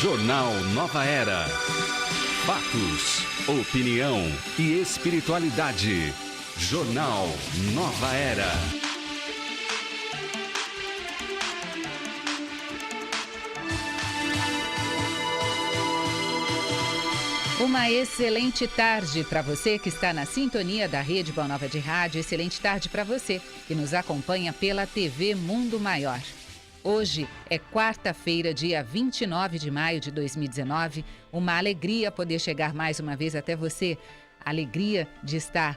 Jornal Nova Era. Fatos, opinião e espiritualidade. Jornal Nova Era. Uma excelente tarde para você que está na sintonia da Rede Boa Nova de Rádio. Excelente tarde para você que nos acompanha pela TV Mundo Maior. Hoje é quarta-feira, dia 29 de maio de 2019. Uma alegria poder chegar mais uma vez até você. Alegria de estar,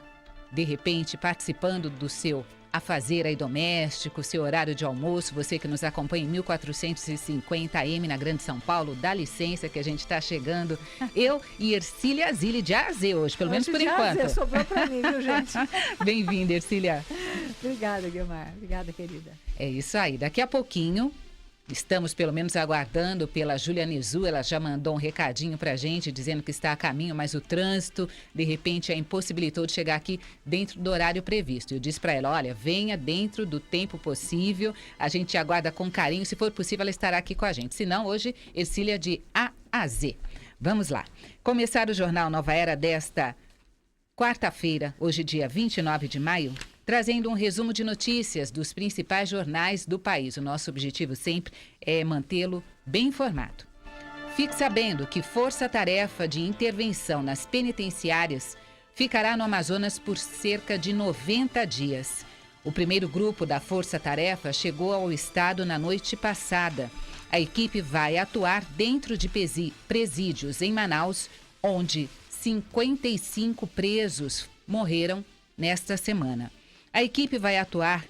de repente, participando do seu afazer aí doméstico, seu horário de almoço. Você que nos acompanha em 1450 AM na Grande São Paulo, dá licença que a gente está chegando. Eu e Ercília Azile de AZ hoje, pelo menos por enquanto. Sobrou para mim, viu, gente? Bem-vinda, Ercília. Obrigada, Guilmar. Obrigada, querida. É isso aí. Daqui a pouquinho, estamos pelo menos aguardando pela Júlia Nizu. Ela já mandou um recadinho pra gente, dizendo que está a caminho, mas o trânsito, de repente, a impossibilitou de chegar aqui dentro do horário previsto. Eu disse pra ela, olha, venha dentro do tempo possível, a gente aguarda com carinho. Se for possível, ela estará aqui com a gente. Se não, hoje, Ercília de A a Z. Vamos lá. Começar o Jornal Nova Era desta quarta-feira, hoje dia 29 de maio, trazendo um resumo de notícias dos principais jornais do país. O nosso objetivo sempre é mantê-lo bem informado. Fique sabendo que Força-Tarefa de Intervenção nas Penitenciárias ficará no Amazonas por cerca de 90 dias. O primeiro grupo da Força-Tarefa chegou ao estado na noite passada. A equipe vai atuar dentro de presídios em Manaus, onde 55 presos morreram nesta semana. A equipe vai atuar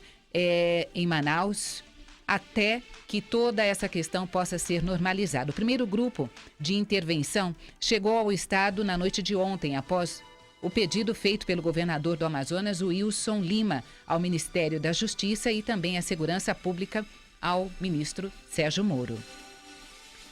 em Manaus até que toda essa questão possa ser normalizada. O primeiro grupo de intervenção chegou ao estado na noite de ontem, após o pedido feito pelo governador do Amazonas, Wilson Lima, ao Ministério da Justiça e também à Segurança Pública, ao ministro Sérgio Moro.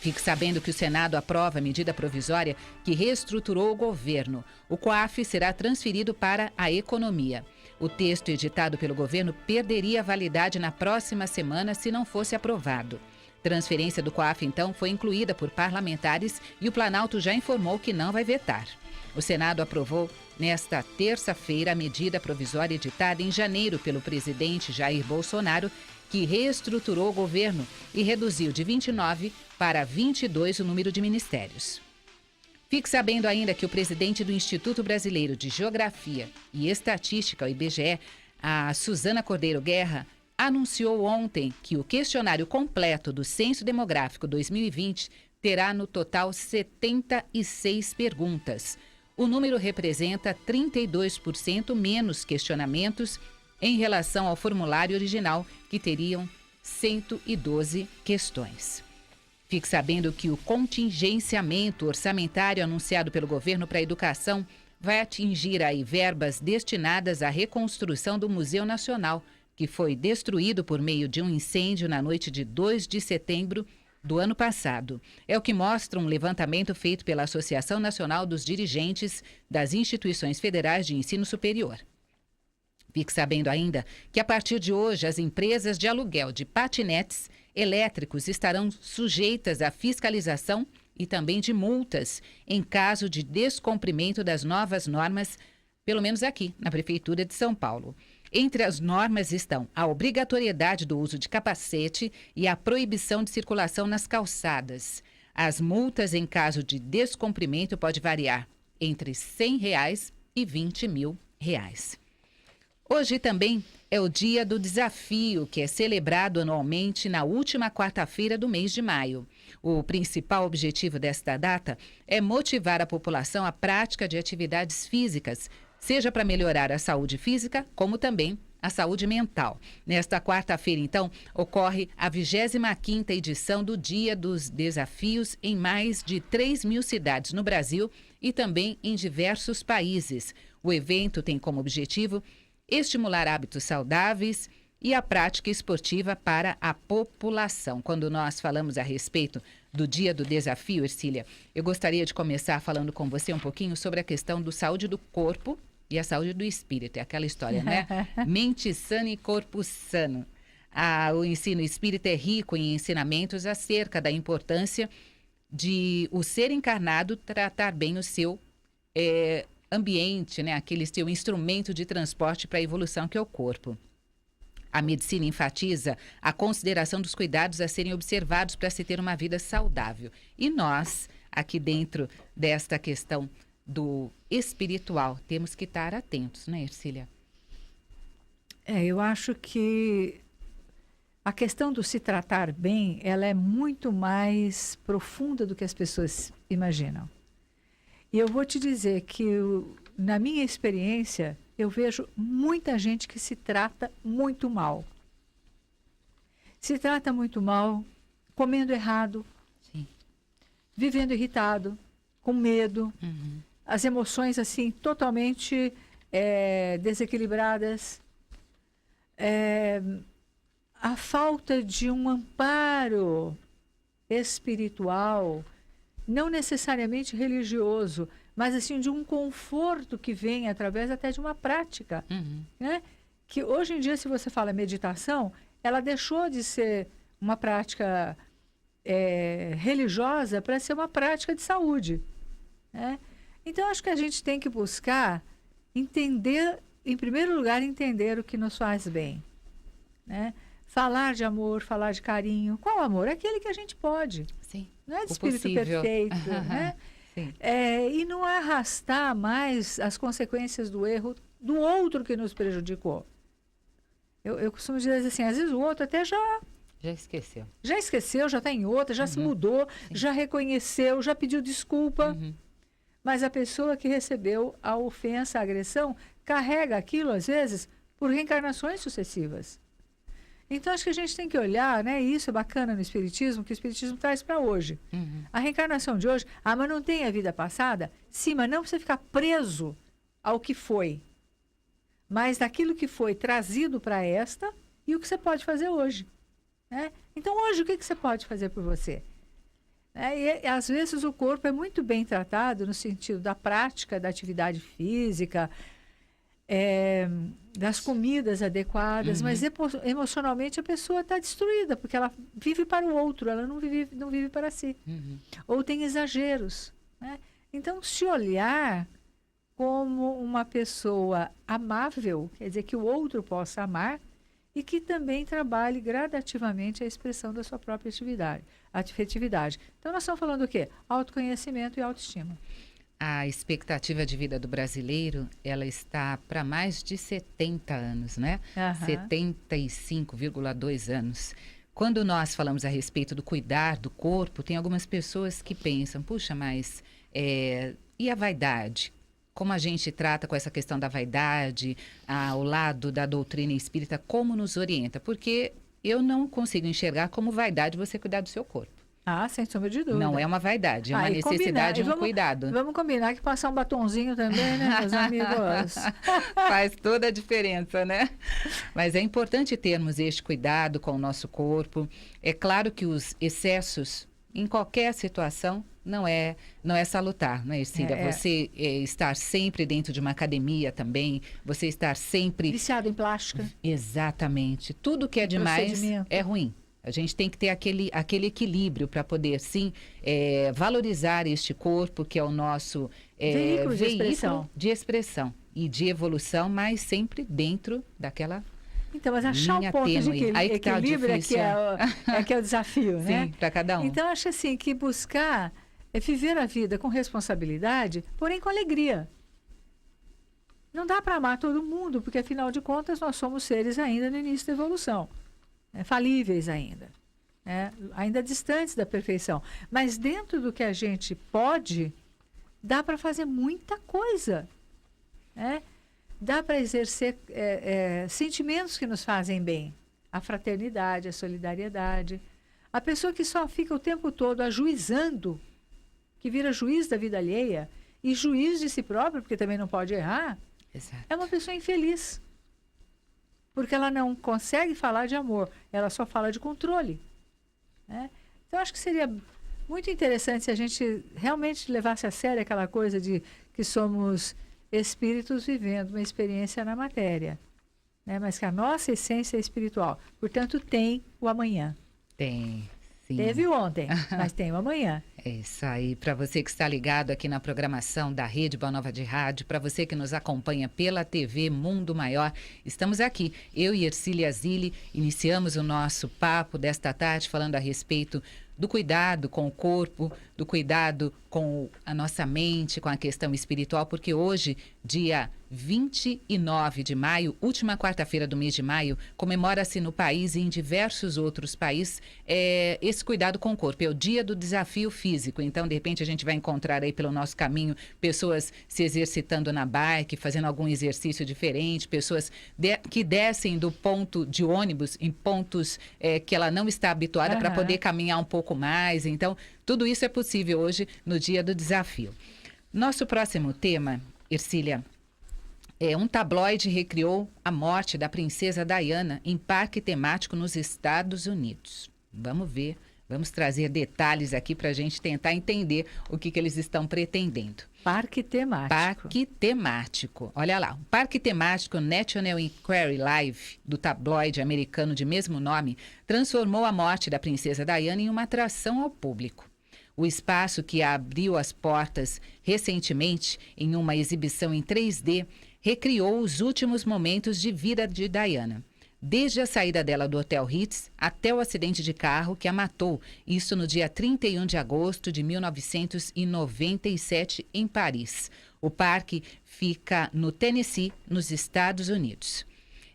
Fique sabendo que o Senado aprova a medida provisória que reestruturou o governo. O COAF será transferido para a economia. O texto editado pelo governo perderia a validade na próxima semana se não fosse aprovado. Transferência do COAF, então, foi incluída por parlamentares e o Planalto já informou que não vai vetar. O Senado aprovou nesta terça-feira a medida provisória editada em janeiro pelo presidente Jair Bolsonaro, que reestruturou o governo e reduziu de 29 para 22 o número de ministérios. Fique sabendo ainda que o presidente do Instituto Brasileiro de Geografia e Estatística, o IBGE, a Suzana Cordeiro Guerra, anunciou ontem que o questionário completo do Censo Demográfico 2020 terá no total 76 perguntas. O número representa 32% menos questionamentos em relação ao formulário original, que teriam 112 questões. Fique sabendo que o contingenciamento orçamentário anunciado pelo governo para a educação vai atingir aí verbas destinadas à reconstrução do Museu Nacional, que foi destruído por meio de um incêndio na noite de 2 de setembro do ano passado. É o que mostra um levantamento feito pela Associação Nacional dos Dirigentes das Instituições Federais de Ensino Superior. Fique sabendo ainda que a partir de hoje as empresas de aluguel de patinetes elétricos estarão sujeitas à fiscalização e também de multas em caso de descumprimento das novas normas, pelo menos aqui na Prefeitura de São Paulo. Entre as normas estão a obrigatoriedade do uso de capacete e a proibição de circulação nas calçadas. As multas em caso de descumprimento podem variar entre R$ 100 e R$ 20 mil. Hoje também é o Dia do Desafio, que é celebrado anualmente na última quarta-feira do mês de maio. O principal objetivo desta data é motivar a população à prática de atividades físicas, seja para melhorar a saúde física, como também a saúde mental. Nesta quarta-feira, então, ocorre a 25ª edição do Dia dos Desafios em mais de 3 mil cidades no Brasil e também em diversos países. O evento tem como objetivo estimular hábitos saudáveis e a prática esportiva para a população. Quando nós falamos a respeito do Dia do Desafio, Ercília, eu gostaria de começar falando com você um pouquinho sobre a questão da saúde do corpo e a saúde do espírito. É aquela história, né? Mente sana e corpo sano. O ensino espírita é rico em ensinamentos acerca da importância de o ser encarnado tratar bem o seu ambiente, né? Aquele seu instrumento de transporte para a evolução que é o corpo. A medicina enfatiza a consideração dos cuidados a serem observados para se ter uma vida saudável. E nós, aqui dentro desta questão do espiritual, temos que estar atentos, né, Ercília? Eu acho que a questão do se tratar bem, ela é muito mais profunda do que as pessoas imaginam. E eu vou te dizer que, na minha experiência, eu vejo muita gente que se trata muito mal. Se trata muito mal, comendo errado, Sim. vivendo irritado, com medo, Uhum. as emoções assim totalmente desequilibradas. A falta de um amparo espiritual, não necessariamente religioso, mas assim de um conforto que vem através até de uma prática, Uhum. né? Que hoje em dia, se você fala meditação, ela deixou de ser uma prática religiosa para ser uma prática de saúde, né? Então, acho que a gente tem que buscar entender, em primeiro lugar, entender o que nos faz bem, né? Falar de amor, falar de carinho. Qual amor? Aquele que a gente pode. Sim. Não é de O espírito possível. perfeito, né? Sim. E não arrastar mais as consequências do erro do outro que nos prejudicou. Eu costumo dizer assim, às vezes o outro até já Já esqueceu. já está em outra, já se mudou, já reconheceu, já pediu desculpa. Uhum. Mas a pessoa que recebeu a ofensa, a agressão, carrega aquilo, às vezes, por reencarnações sucessivas. Então, acho que a gente tem que olhar, né? E isso é bacana no Espiritismo, que o Espiritismo traz para hoje. Uhum. A reencarnação de hoje, mas não tem a vida passada? Sim, mas não precisa ficar preso ao que foi. Mas daquilo que foi trazido para esta e o que você pode fazer hoje, né? Então, hoje, o que você pode fazer por você? E, às vezes, o corpo é muito bem tratado no sentido da prática, da atividade física, das comidas adequadas, mas emocionalmente a pessoa está destruída, porque ela vive para o outro, ela não vive para si. Uhum. Ou tem exageros, né? Então, se olhar como uma pessoa amável, quer dizer, que o outro possa amar e que também trabalhe gradativamente a expressão da sua própria afetividade. Então, nós estamos falando do quê? Autoconhecimento e autoestima. A expectativa de vida do brasileiro, ela está para mais de 70 anos, né? 75,2 anos. Quando nós falamos a respeito do cuidar do corpo, tem algumas pessoas que pensam, puxa, mas e a vaidade? Como a gente trata com essa questão da vaidade, ao lado da doutrina espírita, como nos orienta? Porque eu não consigo enxergar como vaidade você cuidar do seu corpo. Sem sombra de dúvida. Não é uma vaidade, é uma necessidade, um cuidado. Vamos combinar que passar um batonzinho também, né, meus amigos? Faz toda a diferença, né? Mas é importante termos este cuidado com o nosso corpo. É claro que os excessos, em qualquer situação, não é salutar, não é, Ercília? Você estar sempre dentro de uma academia também, você estar sempre... Viciado em plástica. Exatamente. Tudo que é demais é ruim. A gente tem que ter aquele equilíbrio para poder, sim, valorizar este corpo, que é o nosso veículo de expressão e de evolução, mas sempre dentro daquela Então, mas achar um ponto de equilíbrio que é o desafio, né? Sim, para cada um. Então, acho assim, que buscar viver a vida com responsabilidade, porém com alegria. Não dá para amar todo mundo, porque, afinal de contas, nós somos seres ainda no início da evolução. Falíveis ainda, ainda distantes da perfeição. Mas dentro do que a gente pode, dá para fazer muita coisa. Dá para exercer sentimentos que nos fazem bem. A fraternidade, a solidariedade. A pessoa que só fica o tempo todo ajuizando, que vira juiz da vida alheia e juiz de si próprio, porque também não pode errar, Exato. É uma pessoa infeliz. Porque ela não consegue falar de amor, ela só fala de controle. Então, acho que seria muito interessante se a gente realmente levasse a sério aquela coisa de que somos espíritos vivendo uma experiência na matéria, mas que a nossa essência é espiritual. Portanto, tem o amanhã. Tem. Sim. Teve ontem, mas tem amanhã. É isso aí. Para você que está ligado aqui na programação da Rede Boa Nova de Rádio, para você que nos acompanha pela TV Mundo Maior, estamos aqui. Eu e Ercília Zilli iniciamos o nosso papo desta tarde falando a respeito do cuidado com o corpo, do cuidado com a nossa mente, com a questão espiritual, porque hoje, dia 29 de maio, última quarta-feira do mês de maio, comemora-se no país e em diversos outros países esse cuidado com o corpo. É o dia do desafio físico. Então, de repente, a gente vai encontrar aí pelo nosso caminho pessoas se exercitando na bike, fazendo algum exercício diferente, pessoas que descem do ponto de ônibus em pontos que ela não está habituada para poder caminhar um pouco mais. Então, tudo isso é possível hoje no dia do desafio. Nosso próximo tema, Ercília, um tabloide recriou a morte da princesa Diana em parque temático nos Estados Unidos. Vamos ver, vamos trazer detalhes aqui para a gente tentar entender o que eles estão pretendendo. Parque temático. Parque temático. Olha lá, o parque temático National Enquirer Live, do tabloide americano de mesmo nome, transformou a morte da princesa Diana em uma atração ao público. O espaço, que abriu as portas recentemente em uma exibição em 3D, recriou os últimos momentos de vida de Diana. Desde a saída dela do Hotel Ritz até o acidente de carro que a matou, isso no dia 31 de agosto de 1997, em Paris. O parque fica no Tennessee, nos Estados Unidos.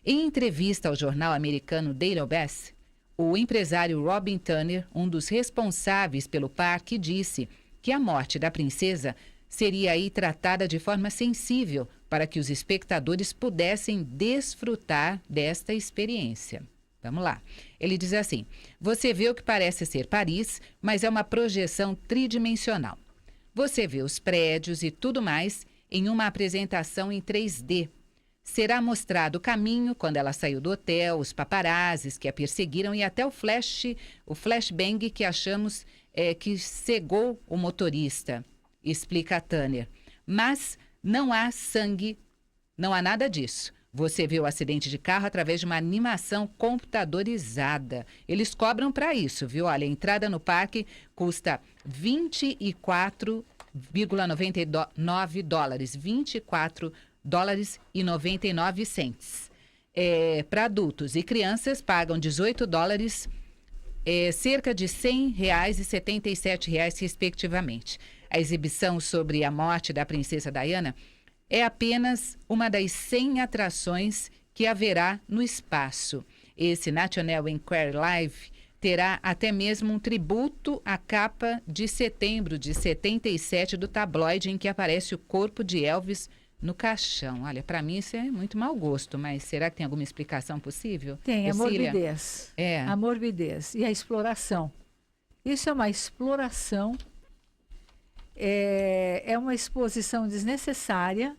Em entrevista ao jornal americano Daily Beast, o empresário Robin Turner, um dos responsáveis pelo parque, disse que a morte da princesa seria aí tratada de forma sensível para que os espectadores pudessem desfrutar desta experiência. Vamos lá. Ele diz assim: você vê o que parece ser Paris, mas é uma projeção tridimensional. Você vê os prédios e tudo mais em uma apresentação em 3D. Será mostrado o caminho quando ela saiu do hotel, os paparazzis que a perseguiram e até o flashbang que achamos que cegou o motorista, explica a Turner. Mas não há sangue, não há nada disso. Você vê o acidente de carro através de uma animação computadorizada. Eles cobram para isso, viu? Olha, a entrada no parque custa $24,99. $24,99. Para adultos e crianças pagam $18, cerca de R$100 e R$77, respectivamente. A exibição sobre a morte da princesa Diana é apenas uma das 100 atrações que haverá no espaço. Esse National Enquirer Live terá até mesmo um tributo à capa de setembro de 77 do tabloide em que aparece o corpo de Elvis no caixão. Olha, para mim isso é muito mau gosto, mas será que tem alguma explicação possível? Tem, a Ercília? morbidez. É. A morbidez e a exploração. Isso é uma exploração, é uma exposição desnecessária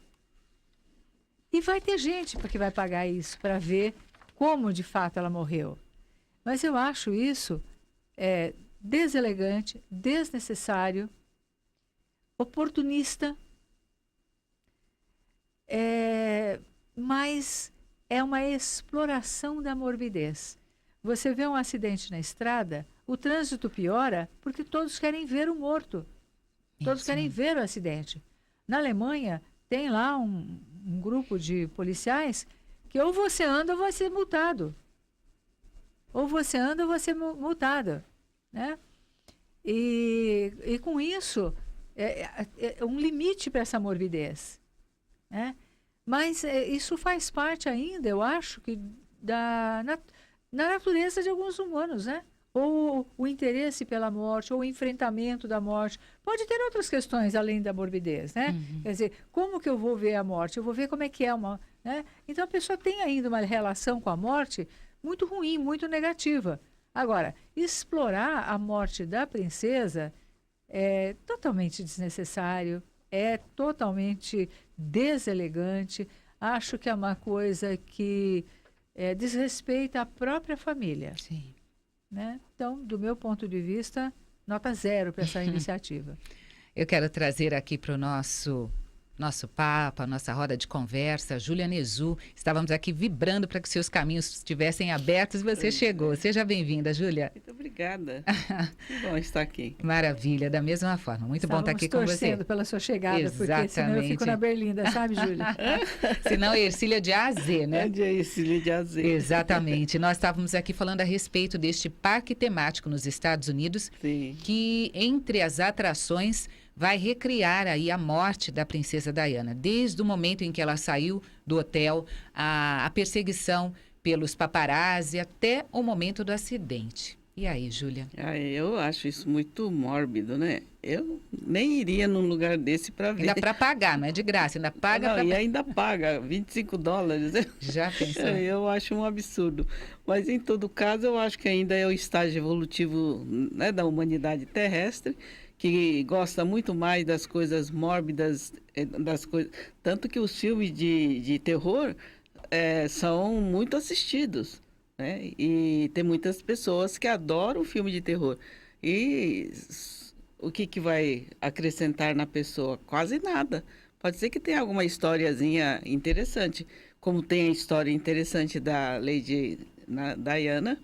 e vai ter gente que vai pagar isso para ver como de fato ela morreu. Mas eu acho isso deselegante, desnecessário, oportunista, mas é uma exploração da morbidez. Você vê um acidente na estrada, o trânsito piora porque todos querem ver o morto. Todos querem ver o acidente. Na Alemanha, tem lá um grupo de policiais que ou você anda ou vai ser multado. Ou você anda ou vai ser multada, né? E com isso, é um limite para essa morbidez, né? Mas isso faz parte ainda, eu acho, que na natureza de alguns humanos, né? Ou o interesse pela morte, ou o enfrentamento da morte. Pode ter outras questões além da morbidez, né? Uhum. Quer dizer, como que eu vou ver a morte? Eu vou ver como é que é uma... Né? Então, a pessoa tem ainda uma relação com a morte muito ruim, muito negativa. Agora, explorar a morte da princesa é totalmente desnecessário, é totalmente deselegante. Acho que é uma coisa que desrespeita a própria família. Sim. Né? Então, do meu ponto de vista, nota 0 para essa iniciativa. Eu quero trazer aqui para o nosso papo, a nossa roda de conversa, Júlia Nezu. Estávamos aqui vibrando para que seus caminhos estivessem abertos e você chegou. Seja bem-vinda, Júlia. Muito obrigada. Obrigada. Que bom estar aqui. Maravilha, da mesma forma. Muito bom estar aqui com você. Torcendo pela sua chegada, Exatamente. porque senão eu fico na Berlinda, sabe, Júlia? Senão é Ercília de A a Z, né? É Ercília de A a Z. Exatamente. Nós estávamos aqui falando a respeito deste parque temático nos Estados Unidos, Sim. que entre as atrações vai recriar aí a morte da princesa Diana. Desde o momento em que ela saiu do hotel, a perseguição pelos paparazzi até o momento do acidente. E aí, Júlia? Eu acho isso muito mórbido, né? Eu nem iria num lugar desse para ver. Ainda para pagar, não é de graça, ainda paga E ainda paga $25. Já pensou? Eu acho um absurdo. Mas, em todo caso, eu acho que ainda é o estágio evolutivo, né, da humanidade terrestre, que gosta muito mais das coisas mórbidas, das coisas... Tanto que os filmes de terror são muito assistidos. Né? E tem muitas pessoas que adoram filme de terror. E o que vai acrescentar na pessoa? Quase nada. Pode ser que tenha alguma historiazinha interessante, como tem a história interessante da Lady Diana.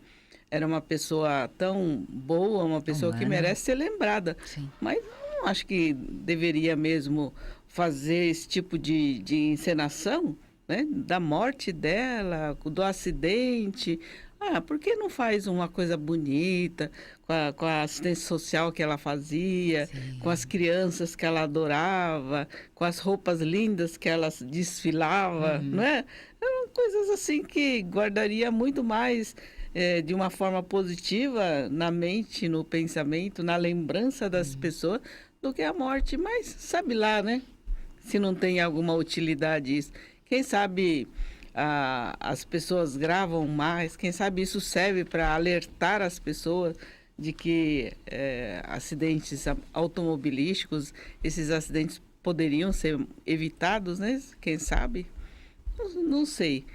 Era uma pessoa tão boa, uma pessoa que merece ser lembrada. Sim. Mas não acho que deveria mesmo fazer esse tipo de encenação, né? Da morte dela, do acidente. Por que não faz uma coisa bonita, com a assistência social que ela fazia, Sim. com as crianças que ela adorava, com as roupas lindas que ela desfilava, não é? Eram coisas assim que guardaria muito mais de uma forma positiva na mente, no pensamento, na lembrança das pessoas, do que a morte. Mas sabe lá, né? Se não tem alguma utilidade isso. Quem sabe as pessoas gravam mais, quem sabe isso serve para alertar as pessoas de que acidentes automobilísticos, esses acidentes poderiam ser evitados, né? Quem sabe? Não sei.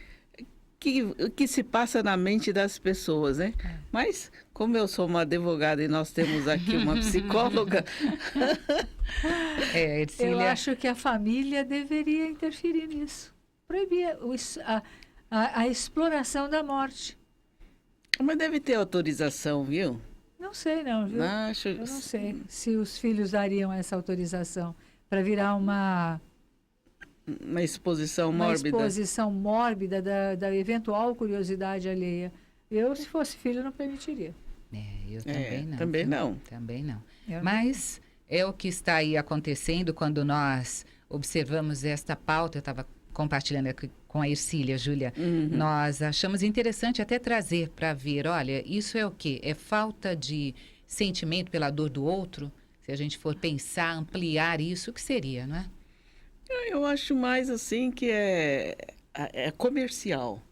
O que se passa na mente das pessoas, né? Mas, como eu sou uma advogada e nós temos aqui uma psicóloga... Ercília... Eu acho que a família deveria interferir nisso. Proibir a exploração da morte. Mas deve ter autorização, viu? Não sei não, viu? Eu não sei se os filhos dariam essa autorização para virar uma exposição mórbida. Uma exposição mórbida da eventual curiosidade alheia. Eu, se fosse filho, não permitiria. Eu também não. Também viu? não. Também não. Eu Mas é o que está aí acontecendo quando nós observamos esta pauta. Eu estava compartilhando aqui com a Ercília, Júlia. Nós achamos interessante até trazer para ver, olha, isso é o quê? É falta de sentimento pela dor do outro? Se a gente for pensar, ampliar isso, o que seria, não é? Eu acho mais assim que é comercial,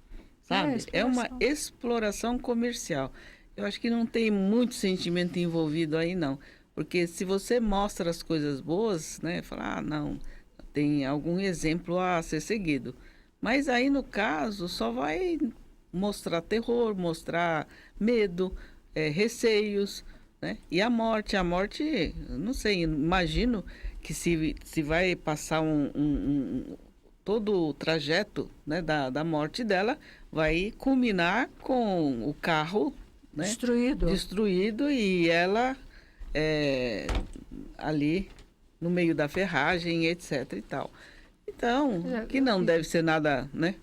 sabe? É uma exploração comercial. Eu acho que não tem muito sentimento envolvido aí, não. Porque se você mostra as coisas boas, né? Fala, não, tem algum exemplo a ser seguido. Mas aí, no caso, só vai mostrar terror, mostrar medo, receios, né? E a morte, não sei, imagino que se vai passar todo o trajeto, né, da morte dela, vai culminar com o carro, né, destruído e ela ali no meio da ferragem, etc. e tal. Então, que não deve ser nada, né,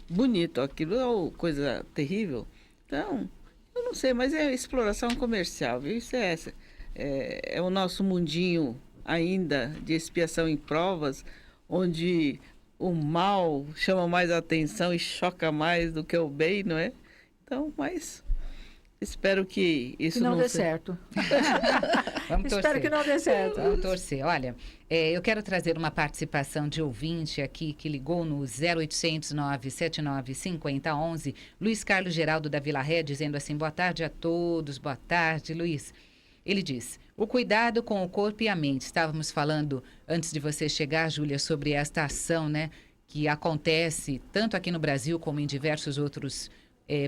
bonito, aquilo é coisa terrível. Então, eu não sei, mas é exploração comercial, viu? Isso é o nosso mundinho ainda de expiação em provas, onde o mal chama mais atenção e choca mais do que o bem, não é? Então, mas espero que isso não dê certo. Vamos torcer. Espero que não dê certo. Vamos torcer. Olha, eu quero trazer uma participação de ouvinte aqui que ligou no 0800 979 5011, Luiz Carlos Geraldo da Vila Ré, dizendo assim, boa tarde a todos, boa tarde, Luiz. Ele diz, o cuidado com o corpo e a mente. Estávamos falando, antes de você chegar, Júlia, sobre esta ação, né, que acontece tanto aqui no Brasil como em diversos outros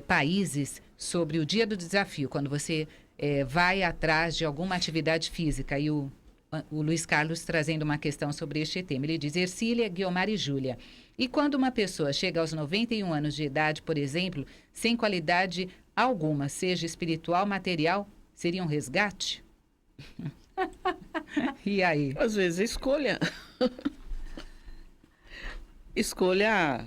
países, sobre o Dia do Desafio, quando você vai atrás de alguma atividade física. E o Luiz Carlos trazendo uma questão sobre este tema. Ele diz, Ercília, Guiomar e Júlia, e quando uma pessoa chega aos 91 anos de idade, por exemplo, sem qualidade alguma, seja espiritual, material Seria um resgate? E aí? Às vezes escolha. Escolha,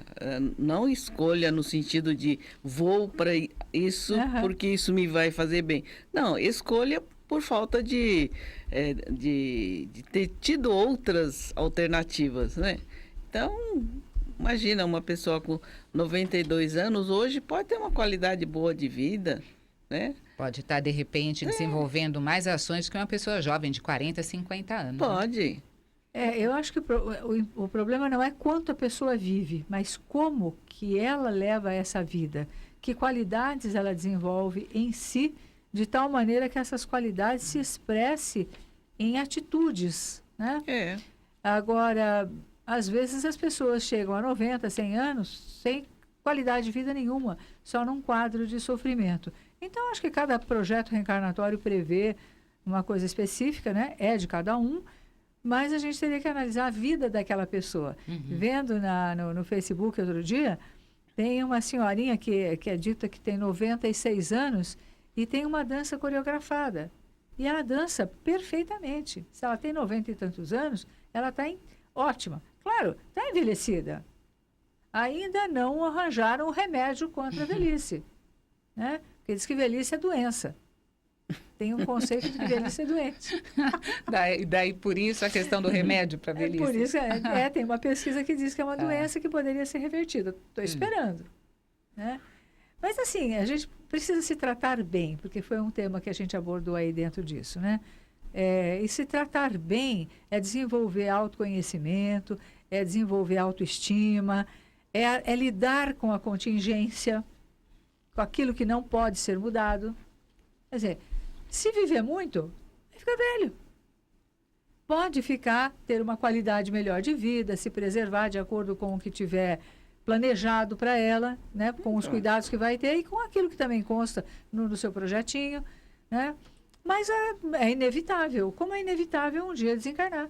não escolha no sentido de vou para isso porque isso me vai fazer bem. Não, escolha por falta de ter tido outras alternativas, né? Então, imagina uma pessoa com 92 anos hoje pode ter uma qualidade boa de vida, né? Pode estar, de repente, desenvolvendo mais ações que uma pessoa jovem de 40, 50 anos. Né? Pode. Eu acho que o problema não é quanto a pessoa vive, mas como que ela leva essa vida. Que qualidades ela desenvolve em si, de tal maneira que essas qualidades se expressem em atitudes, né? Agora, às vezes as pessoas chegam a 90, 100 anos sem qualidade de vida nenhuma, só num quadro de sofrimento. Então, acho que cada projeto reencarnatório prevê uma coisa específica, né? É de cada um, mas a gente teria que analisar a vida daquela pessoa. Vendo no Facebook outro dia, tem uma senhorinha que é dita que tem 96 anos e tem uma dança coreografada. E ela dança perfeitamente. Se ela tem 90 e tantos anos, ela está ótima. Claro, está envelhecida. Ainda não arranjaram o remédio contra a velhice. Né? Porque diz que velhice é doença. Tem um conceito de que velhice é doente. Daí, por isso, a questão do remédio para velhice. Por isso, tem uma pesquisa que diz que é uma doença que poderia ser revertida. Estou esperando. Né? Mas, assim, a gente precisa se tratar bem, porque foi um tema que a gente abordou aí dentro disso, né? E se tratar bem é desenvolver autoconhecimento, é desenvolver autoestima, é lidar com a contingência, com aquilo que não pode ser mudado. Quer dizer, se viver muito, vai ficar velho. Pode ter uma qualidade melhor de vida, se preservar de acordo com o que tiver planejado para ela, né? Com os cuidados que vai ter e com aquilo que também consta no seu projetinho, né? Mas é inevitável, como é inevitável um dia desencarnar.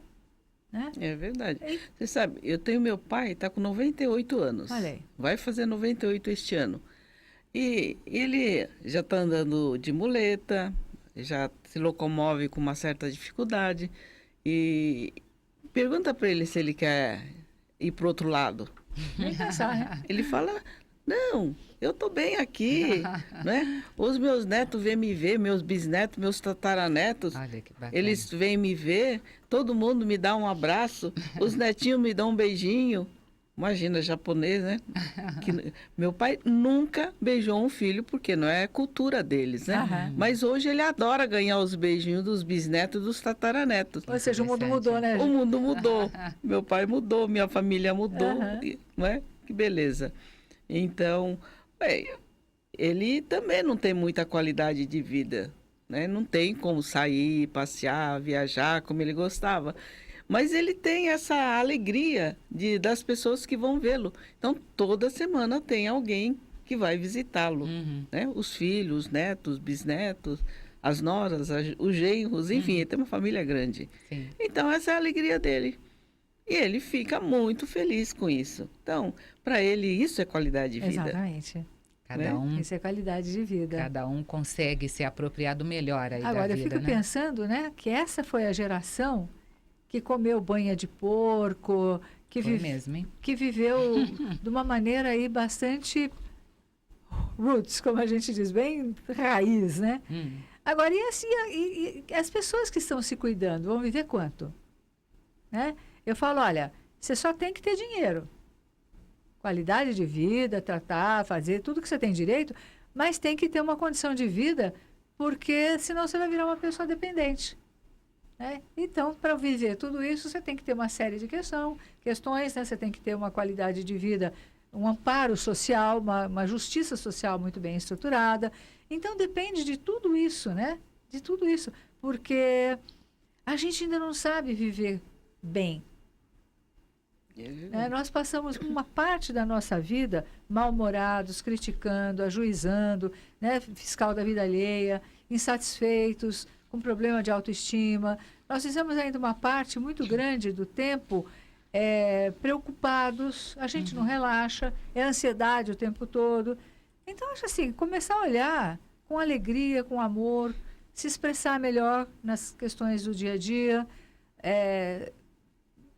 Né? É verdade. Você sabe, eu tenho meu pai, está com 98 anos. Olha aí. Vai fazer 98 este ano. E ele já está andando de muleta, já se locomove com uma certa dificuldade. E pergunta para ele se ele quer ir para o outro lado. Nem pensar, né? Ele fala, não, eu estou bem aqui. Né? Os meus netos vêm me ver, meus bisnetos, meus tataranetos, Olha que bacana. eles vêm me ver, todo mundo me dá um abraço, os netinhos me dão um beijinho. Imagina, japonês, né? Meu pai nunca beijou um filho, porque não é cultura deles, né? Mas hoje ele adora ganhar os beijinhos dos bisnetos e dos tataranetos. Ou seja, o mundo mudou, né? O mundo mudou. Meu pai mudou, minha família mudou, não é? Que beleza. Então, ele também não tem muita qualidade de vida, né? Não tem como sair, passear, viajar como ele gostava. Mas ele tem essa alegria das pessoas que vão vê-lo. Então, toda semana tem alguém que vai visitá-lo. Né? Os filhos, os netos, bisnetos, as noras, os genros, enfim, ele tem uma família grande. Sim. Então, essa é a alegria dele. E ele fica muito feliz com isso. Então, para ele, isso é qualidade de vida. Exatamente. Cada um, Isso é qualidade de vida. cada um consegue se apropriar do melhor aí Agora, da eu vida, fico né? pensando, né, que essa foi a geração que comeu banha de porco, que, Foi mesmo, hein? que viveu de uma maneira aí bastante roots, como a gente diz, bem raiz, né? Agora, e assim, e as pessoas que estão se cuidando vão viver quanto? Né? Eu falo, olha, você só tem que ter dinheiro. Qualidade de vida, tratar, fazer tudo que você tem direito, mas tem que ter uma condição de vida, porque senão você vai virar uma pessoa dependente. Né? Então, para viver tudo isso, você tem que ter uma série de questões, né? Você tem que ter uma qualidade de vida, um amparo social, uma justiça social muito bem estruturada. Então, depende de tudo isso, né? De tudo isso, porque a gente ainda não sabe viver bem. Nós passamos uma parte da nossa vida mal-humorados, criticando, ajuizando, né? Fiscal da vida alheia, insatisfeitos, com problema de autoestima. Nós fizemos ainda uma parte muito grande do tempo preocupados, a gente não relaxa, é ansiedade o tempo todo. Então, acho assim, começar a olhar com alegria, com amor, se expressar melhor nas questões do dia a dia.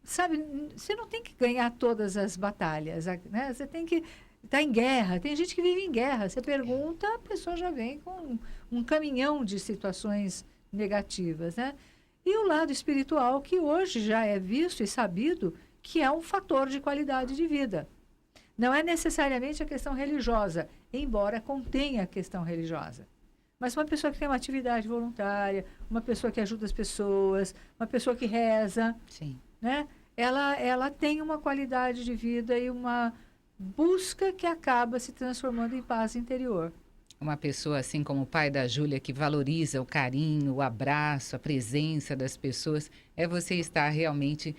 Sabe, você não tem que ganhar todas as batalhas, né? Você tem que estar em guerra. Tem gente que vive em guerra. Você pergunta, a pessoa já vem com um caminhão de situações negativas, né? E o lado espiritual, que hoje já é visto e sabido que é um fator de qualidade de vida. Não é necessariamente a questão religiosa, embora contenha a questão religiosa. Mas uma pessoa que tem uma atividade voluntária, uma pessoa que ajuda as pessoas, uma pessoa que reza, Sim. né? Ela tem uma qualidade de vida e uma busca que acaba se transformando em paz interior. Uma pessoa assim como o pai da Júlia, que valoriza o carinho, o abraço, a presença das pessoas, é você estar realmente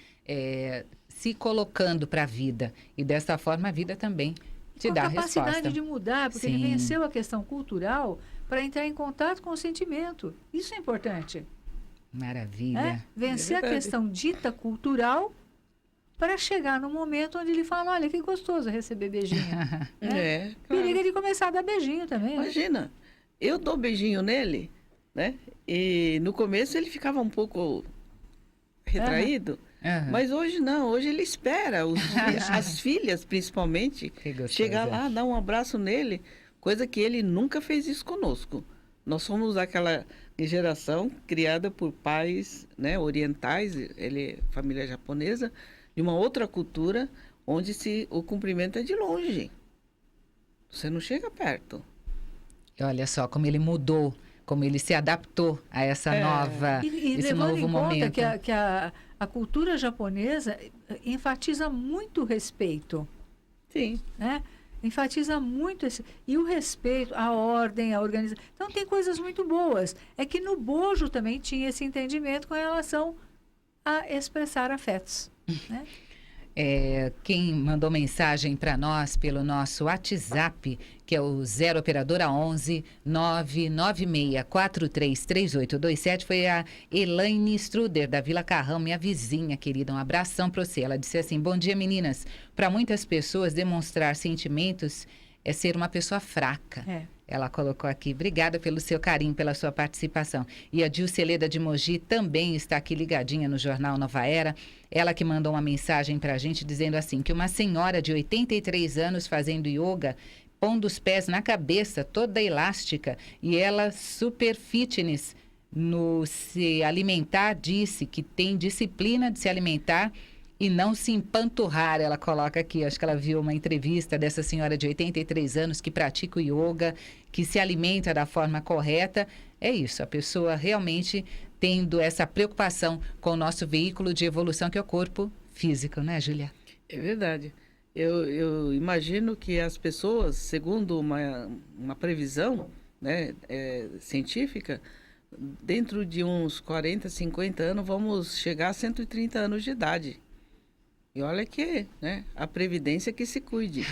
se colocando para a vida. E dessa forma a vida também te dá a resposta. Com a capacidade de mudar, porque ele Sim. venceu a questão cultural para entrar em contato com o sentimento. Isso é importante. Maravilha. Vencer a verdade. questão dita cultural para chegar no momento onde ele fala, olha, que gostoso receber beijinho. Claro. Periga de começar a dar beijinho também, né? Imagina, eu dou beijinho nele, né? E no começo ele ficava um pouco retraído, Aham. mas hoje não, hoje ele espera, as filhas principalmente, Que gostoso. chegar lá, dar um abraço nele, coisa que ele nunca fez isso conosco. Nós somos aquela geração criada por pais, né, orientais, ele é família japonesa, de uma outra cultura, onde o cumprimento é de longe. Você não chega perto. E olha só como ele mudou, como ele se adaptou a essa nova, E esse levando novo em conta momento. que a cultura japonesa enfatiza muito o respeito, Sim. né? Enfatiza muito esse... E o respeito, a ordem, a organização. Então, tem coisas muito boas. É que no bojo também tinha esse entendimento com relação a expressar afetos, né? Quem mandou mensagem para nós pelo nosso WhatsApp, que é o 0 operadora 11 996433827, foi a Elaine Struder, da Vila Carrão, minha vizinha querida. Um abração para você. Ela disse assim: bom dia, meninas. Para muitas pessoas, demonstrar sentimentos é ser uma pessoa fraca. Ela colocou aqui. Obrigada pelo seu carinho, pela sua participação. E a Dilceleda de Mogi também está aqui ligadinha no Jornal Nova Era. Ela que mandou uma mensagem para a gente dizendo assim, que uma senhora de 83 anos fazendo yoga, pondo os pés na cabeça, toda elástica, e ela super fitness no se alimentar, disse que tem disciplina de se alimentar e não se empanturrar, ela coloca aqui. Acho que ela viu uma entrevista dessa senhora de 83 anos que pratica o yoga, que se alimenta da forma correta. É isso, a pessoa realmente tendo essa preocupação com o nosso veículo de evolução, que é o corpo físico, né, Júlia? É verdade. Eu imagino que as pessoas, segundo uma previsão, né, científica, dentro de uns 40, 50 anos, vamos chegar a 130 anos de idade. E olha que, né, a Previdência que se cuide.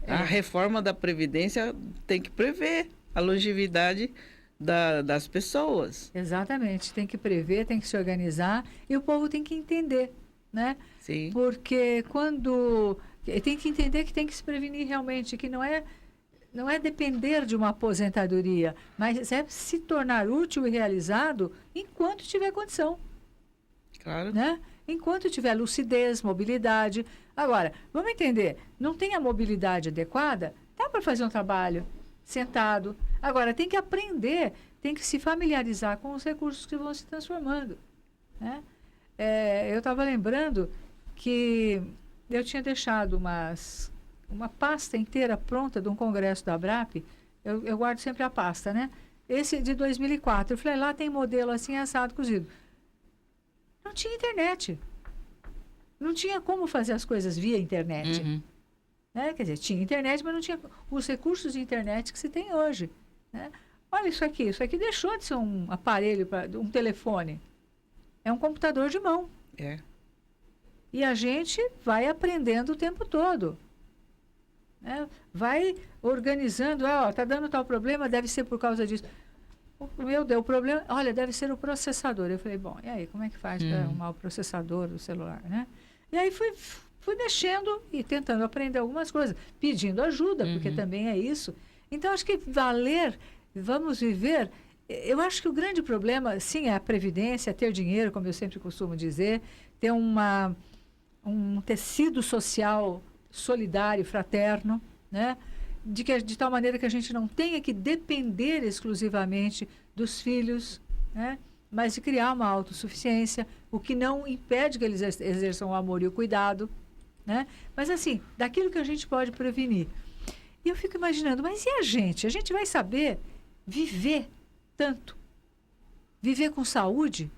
A reforma da Previdência tem que prever a longevidade das pessoas. Exatamente. Tem que prever, tem que se organizar e o povo tem que entender, né? Sim. Porque quando... Tem que entender que tem que se prevenir realmente, que não é depender de uma aposentadoria, mas é se tornar útil e realizado enquanto tiver condição, Claro. né? Enquanto tiver lucidez, mobilidade. Agora, vamos entender, não tem a mobilidade adequada, dá para fazer um trabalho sentado. Agora, tem que aprender, tem que se familiarizar com os recursos que vão se transformando, né? Eu estava lembrando que eu tinha deixado uma pasta inteira pronta de um congresso da ABRAP. Eu guardo sempre a pasta, né? Esse de 2004. Eu falei, lá tem modelo assim, assado, cozido. Não tinha internet. Não tinha como fazer as coisas via internet. Uhum. Né? Quer dizer, tinha internet, mas não tinha os recursos de internet que se tem hoje, né? Olha isso aqui deixou de ser um aparelho, um telefone. É um computador de mão. E a gente vai aprendendo o tempo todo, né? Vai organizando, tá dando tal problema, deve ser por causa disso. O meu deu problema, olha, deve ser o processador. Eu falei, bom, e aí, como é que faz para arrumar o processador do celular, né? E aí fui mexendo e tentando aprender algumas coisas, pedindo ajuda, porque também é isso. Então, acho que vamos viver Eu acho que o grande problema, sim, é a previdência, ter dinheiro, como eu sempre costumo dizer, ter um tecido social solidário, fraterno, né? De tal maneira que a gente não tenha que depender exclusivamente dos filhos, né? Mas de criar uma autossuficiência, o que não impede que eles exerçam o amor e o cuidado, né? Mas assim, daquilo que a gente pode prevenir. E eu fico imaginando, mas e a gente? A gente vai saber viver tanto? Viver com saúde?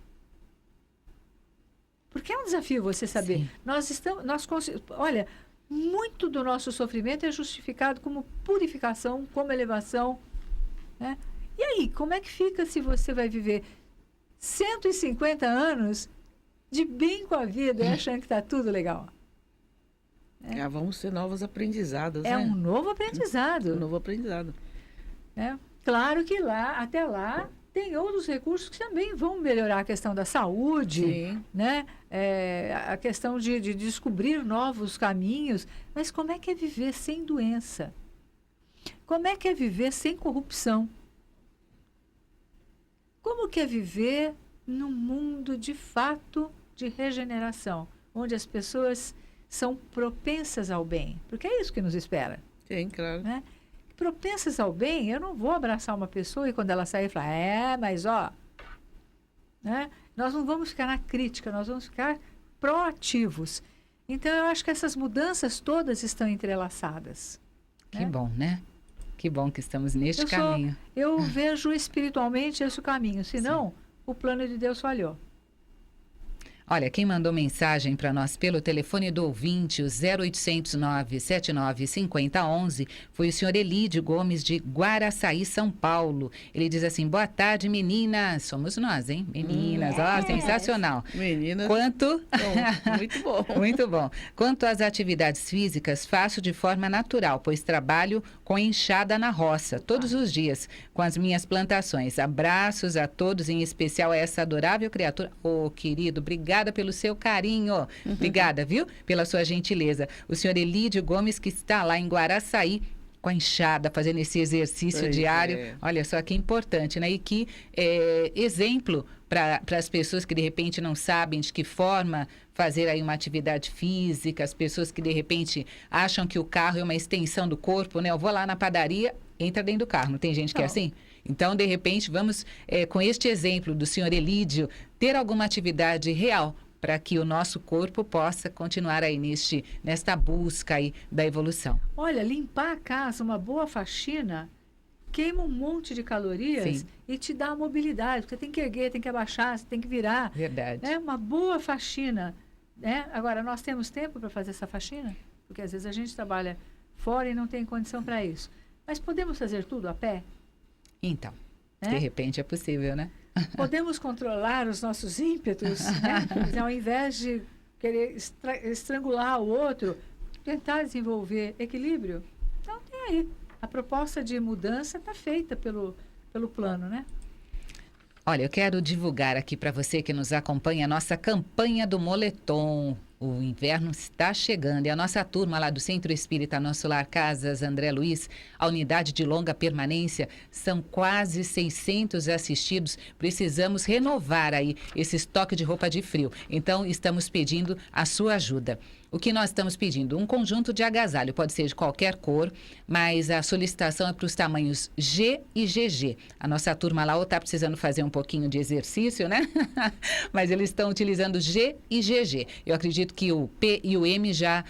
Porque é um desafio você saber. Sim. Olha, muito do nosso sofrimento é justificado como purificação, como elevação, né? E aí, como é que fica se você vai viver 150 anos de bem com a vida e achando que está tudo legal? Vão ser novos aprendizados, É né? um novo aprendizado. Um novo aprendizado. Né? Claro que até lá, tem outros recursos que também vão melhorar a questão da saúde, Sim. né? A questão de descobrir novos caminhos. Mas como é que é viver sem doença? Como é que é viver sem corrupção? Como que é viver num mundo de fato de regeneração, onde as pessoas são propensas ao bem? Porque é isso que nos espera. Sim, claro. Né? Propensas ao bem, eu não vou abraçar uma pessoa e quando ela sair falar, mas ó, né? Nós não vamos ficar na crítica, nós vamos ficar proativos. Então, eu acho que essas mudanças todas estão entrelaçadas. Que bom, né? Que bom que estamos neste caminho. Eu vejo espiritualmente esse o caminho, senão o plano de Deus falhou. Olha, quem mandou mensagem para nós pelo telefone do ouvinte, o 0800 979 5011, foi o senhor Elídio Gomes, de Guaraçaí, São Paulo. Ele diz assim: boa tarde, meninas. Somos nós, hein? Meninas, ó, sensacional. Meninas. Quanto... Bom, muito bom. Muito bom. Quanto às atividades físicas, faço de forma natural, pois trabalho com enxada na roça, todos os dias, com as minhas plantações. Abraços a todos, em especial a essa adorável criatura. Ô, querido, obrigada pelo seu carinho. Obrigada, viu? Pela sua gentileza. O senhor Elídio Gomes, que está lá em Guaraçaí, com a enxada, fazendo esse exercício diário. Olha só que importante, né? E que exemplo para as pessoas que, de repente, não sabem de que forma fazer aí uma atividade física, as pessoas que, de repente, acham que o carro é uma extensão do corpo, né? Eu vou lá na padaria, entra dentro do carro. Não tem gente que é assim? Então, de repente, vamos, com este exemplo do senhor Elídio, ter alguma atividade real para que o nosso corpo possa continuar aí nesta busca aí da evolução. Olha, limpar a casa, uma boa faxina, queima um monte de calorias e te dá mobilidade. Você tem que erguer, tem que abaixar, você tem que virar. Verdade. Né? Uma boa faxina. Né? Agora, nós temos tempo para fazer essa faxina? Porque às vezes a gente trabalha fora e não tem condição para isso. Mas podemos fazer tudo a pé? Então, de repente é possível, né? Podemos controlar os nossos ímpetos, né? Ao invés de querer estrangular o outro, tentar desenvolver equilíbrio. Então, tem aí. A proposta de mudança está feita pelo plano, né? Olha, eu quero divulgar aqui para você que nos acompanha a nossa campanha do moletom. O inverno está chegando e a nossa turma lá do Centro Espírita Nosso Lar Casas André Luiz, a unidade de longa permanência, são quase 600 assistidos. Precisamos renovar aí esse estoque de roupa de frio. Então, estamos pedindo a sua ajuda. O que nós estamos pedindo? Um conjunto de agasalho, pode ser de qualquer cor, mas a solicitação é para os tamanhos G e GG. A nossa turma lá está precisando fazer um pouquinho de exercício, né? Mas eles estão utilizando G e GG. Eu acredito que o P e o M já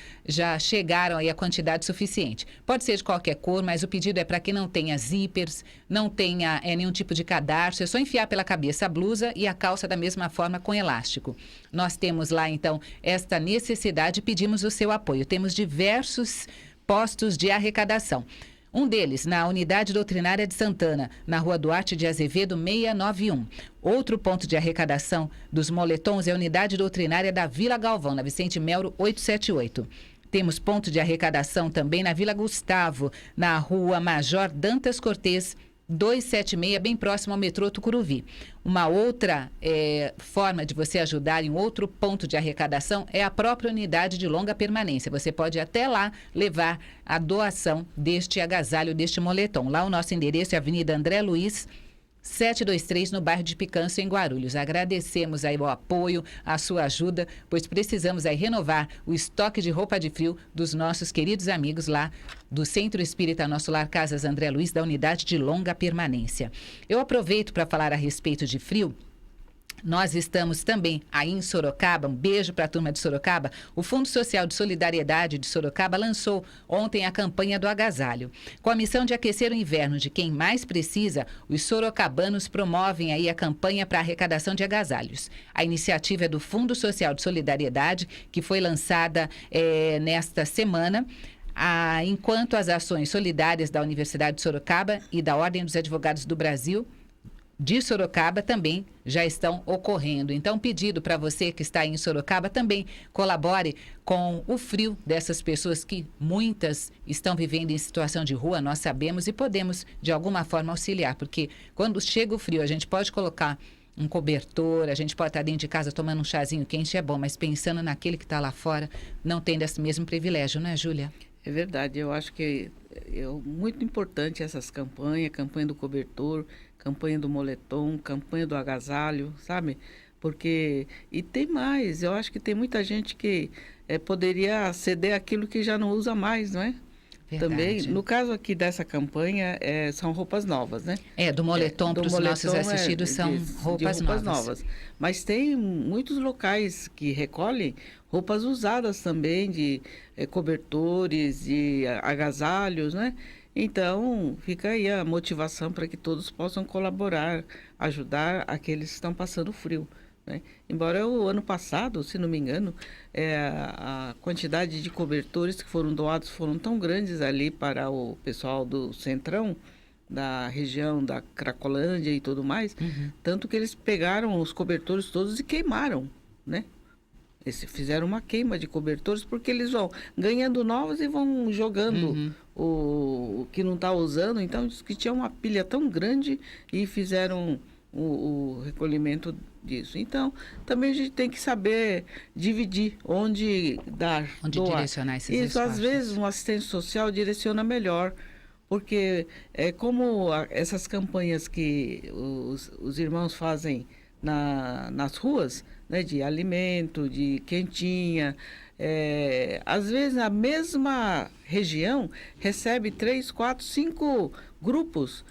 chegaram aí a quantidade suficiente. Pode ser de qualquer cor, mas o pedido é para quem não tenha zíperes, não tenha nenhum tipo de cadarço, é só enfiar pela cabeça a blusa e a calça da mesma forma com elástico. Nós temos lá, então, esta necessidade, pedimos o seu apoio. Temos diversos postos de arrecadação. Um deles, na Unidade Doutrinária de Santana, na Rua Duarte de Azevedo, 691. Outro ponto de arrecadação dos moletons é a Unidade Doutrinária da Vila Galvão, na Vicente Melro, 878. Temos ponto de arrecadação também na Vila Gustavo, na Rua Major Dantas Cortês, 276, bem próximo ao metrô Tucuruvi. Uma outra forma de você ajudar em outro ponto de arrecadação é a própria unidade de longa permanência. Você pode até lá levar a doação deste agasalho, deste moletom. Lá o nosso endereço é Avenida André Luiz, 723, no bairro de Picâncio, em Guarulhos. Agradecemos aí o apoio, a sua ajuda, pois precisamos aí renovar o estoque de roupa de frio dos nossos queridos amigos lá do Centro Espírita Nosso Lar Casas André Luiz, da unidade de longa permanência. Eu aproveito para falar a respeito de frio. Nós estamos também aí em Sorocaba, um beijo para a turma de Sorocaba. O Fundo Social de Solidariedade de Sorocaba lançou ontem a campanha do agasalho. Com a missão de aquecer o inverno de quem mais precisa, os sorocabanos promovem aí a campanha para arrecadação de agasalhos. A iniciativa é do Fundo Social de Solidariedade, que foi lançada nesta semana. Enquanto as ações solidárias da Universidade de Sorocaba e da Ordem dos Advogados do Brasil de Sorocaba também já estão ocorrendo. Então, pedido para você que está aí em Sorocaba também colabore com o frio dessas pessoas que muitas estão vivendo em situação de rua, nós sabemos e podemos de alguma forma auxiliar, porque quando chega o frio a gente pode colocar um cobertor, a gente pode estar dentro de casa tomando um chazinho quente, é bom, mas pensando naquele que está lá fora, não tem desse mesmo privilégio, não é, Júlia? É verdade, eu acho que é muito importante essas campanhas, campanha do cobertor, campanha do moletom, campanha do agasalho, sabe? Porque, e tem mais, eu acho que tem muita gente que poderia ceder aquilo que já não usa mais, não é? Verdade. Também, no caso aqui dessa campanha, são roupas novas, né? Do moletom para os nossos assistidos são roupas novas. Mas tem muitos locais que recolhem roupas usadas também, de cobertores, de agasalhos, né? Então, fica aí a motivação para que todos possam colaborar, ajudar aqueles que estão passando frio, né? Embora o ano passado, se não me engano, a quantidade de cobertores que foram doados foram tão grandes ali para o pessoal do Centrão, da região da Cracolândia e tudo mais, tanto que eles pegaram os cobertores todos e queimaram, né? Eles fizeram uma queima de cobertores porque eles vão ganhando novos e vão jogando o que não está usando. Então, diz que tinha uma pilha tão grande e fizeram o recolhimento disso. Então, também a gente tem que saber dividir onde dar, doar. Direcionar esses Isso, esforços. às vezes, um assistente social direciona melhor. Porque essas campanhas que os irmãos fazem nas ruas, né, de alimento, de quentinha, às vezes a mesma região recebe 3, 4, 5 grupos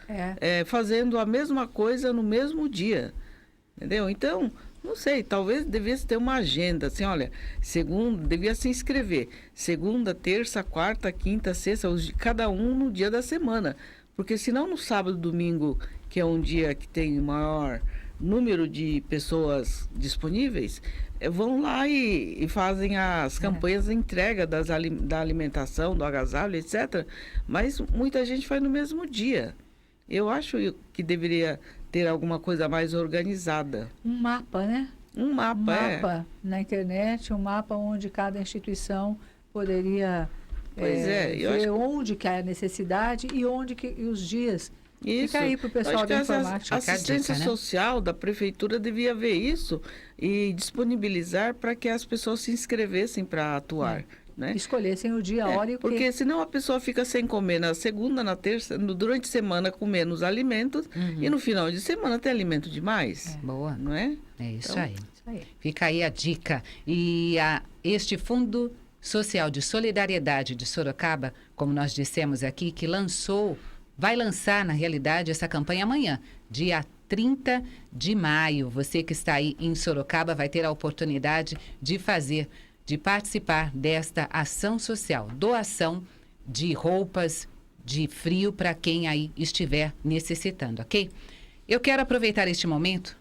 fazendo a mesma coisa no mesmo dia, entendeu? Então, não sei, talvez devesse ter uma agenda, assim, olha, devia se inscrever, segunda, terça, quarta, quinta, sexta, cada um no dia da semana, porque senão no sábado, domingo, que é um dia que tem maior número de pessoas disponíveis, vão lá e fazem as campanhas de entrega da alimentação, do agasalho, etc. Mas muita gente faz no mesmo dia. Eu acho que deveria ter alguma coisa mais organizada. Um mapa, né? Um mapa na internet, um mapa onde cada instituição poderia ver onde que há necessidade e e os dias. Isso. Fica aí para o pessoal da informática. A assistência social da prefeitura devia ver isso e disponibilizar para que as pessoas se inscrevessem para atuar. Né? Escolhessem o dia, a hora e o quê. Porque senão a pessoa fica sem comer na segunda, na terça, durante a semana com menos alimentos e no final de semana tem alimento demais. Boa. Não é? É isso Então, aí. Fica aí a dica. E este Fundo Social de Solidariedade de Sorocaba, como nós dissemos aqui, que vai lançar, na realidade, essa campanha amanhã, dia 30 de maio. Você que está aí em Sorocaba vai ter a oportunidade de participar desta ação social, doação de roupas de frio para quem aí estiver necessitando, ok? Eu quero aproveitar este momento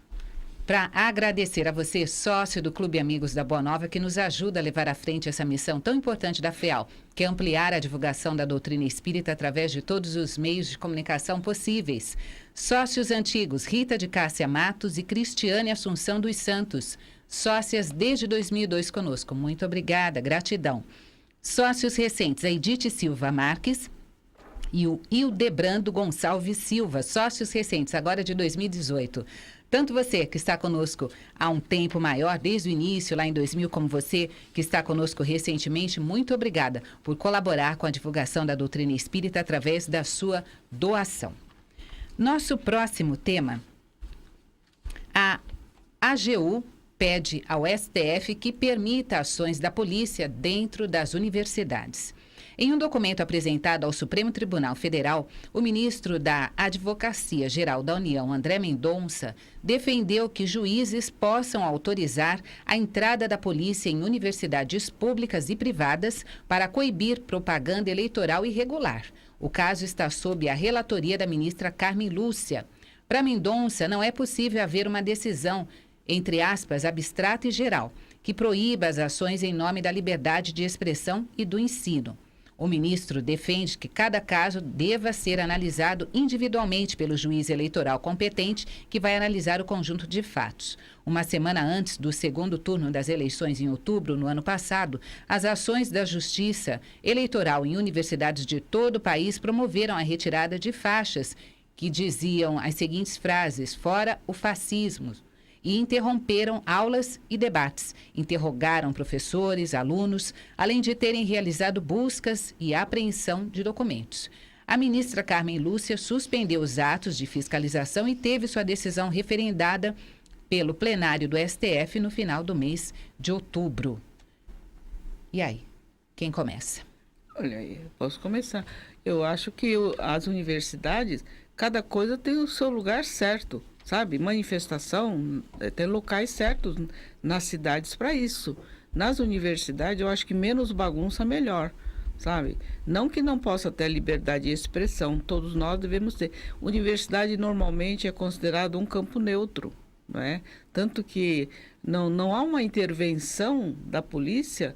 para agradecer a você, sócio do Clube Amigos da Boa Nova, que nos ajuda a levar à frente essa missão tão importante da FEAL, que é ampliar a divulgação da doutrina espírita através de todos os meios de comunicação possíveis. Sócios antigos, Rita de Cássia Matos e Cristiane Assunção dos Santos, sócias desde 2002 conosco. Muito obrigada, gratidão. Sócios recentes, a Edith Silva Marques e o Hildebrando Gonçalves Silva, sócios recentes, agora de 2018. Tanto você que está conosco há um tempo maior, desde o início, lá em 2000, como você que está conosco recentemente, muito obrigada por colaborar com a divulgação da doutrina espírita através da sua doação. Nosso próximo tema, a AGU pede ao STF que permita ações da polícia dentro das universidades. Em um documento apresentado ao Supremo Tribunal Federal, o ministro da Advocacia Geral da União, André Mendonça, defendeu que juízes possam autorizar a entrada da polícia em universidades públicas e privadas para coibir propaganda eleitoral irregular. O caso está sob a relatoria da ministra Carmen Lúcia. Para Mendonça, não é possível haver uma decisão, entre aspas, abstrata e geral, que proíba as ações em nome da liberdade de expressão e do ensino. O ministro defende que cada caso deva ser analisado individualmente pelo juiz eleitoral competente, que vai analisar o conjunto de fatos. Uma semana antes do segundo turno das eleições em outubro, no ano passado, as ações da Justiça Eleitoral em universidades de todo o país promoveram a retirada de faixas que diziam as seguintes frases: fora o fascismo, e interromperam aulas e debates, interrogaram professores, alunos, além de terem realizado buscas e apreensão de documentos. A ministra Carmen Lúcia suspendeu os atos de fiscalização e teve sua decisão referendada pelo plenário do STF no final do mês de outubro. E aí, quem começa? Olha aí, posso começar. Eu acho que as universidades, cada coisa tem o seu lugar certo. Sabe, manifestação, tem locais certos nas cidades para isso. Nas universidades, eu acho que menos bagunça, melhor, sabe? Não que não possa ter liberdade de expressão, todos nós devemos ter. Universidade, normalmente, é considerado um campo neutro, não é? Tanto que não há uma intervenção da polícia